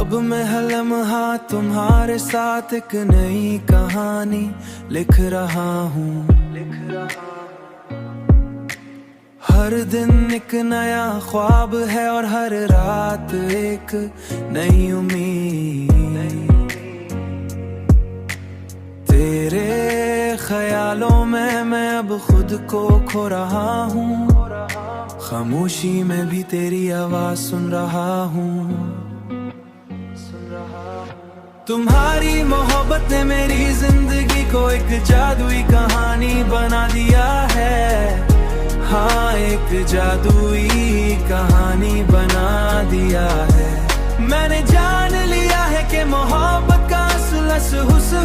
अब मैं हर लम्हा तुम्हारे साथ एक नई कहानी लिख रहा हूँ। हर दिन एक नया ख्वाब है और हर रात एक नई उम्मीद। तेरे ख्यालों में मैं अब खुद को खो रहा हूँ। खामोशी में भी तेरी आवाज सुन रहा हूँ। तुम्हारी मोहब्बत ने मेरी जिंदगी को एक जादुई कहानी बना दिया है। हाँ, एक जादुई कहानी बना दिया है। मैंने जान लिया है कि मोहब्बत का असल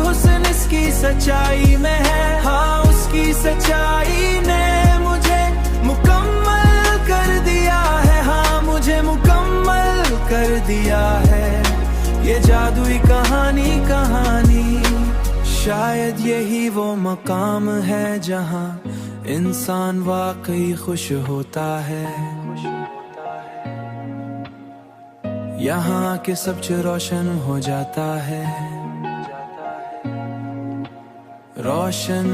हुस्न इसकी सच्चाई में है। हाँ, उसकी सच्चाई ने मुझे मुकम्मल कर दिया है। हाँ, मुझे मुकम्मल कर दिया है ये जादुई कहानी। शायद यही वो मकाम है जहाँ इंसान वाकई खुश होता है। यहाँ के सब रोशन हो जाता है, रोशन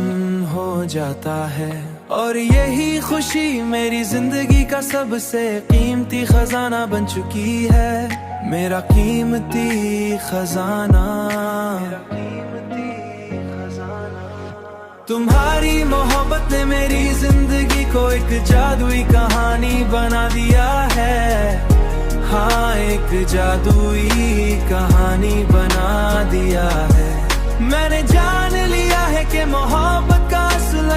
हो जाता है। और यही खुशी मेरी जिंदगी का सबसे कीमती खजाना बन चुकी है। मेरा कीमती खजाना। तुम्हारी मोहब्बत ने मेरी जिंदगी को एक जादुई कहानी बना दिया है। हाँ, एक जादुई कहानी बना दिया है। मैंने जान लिया है कि मोहब्बत का असल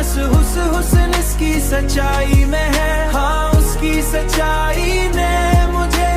हुस्न इसकी सच्चाई में है। हाँ, उसकी सच्चाई ने मुझे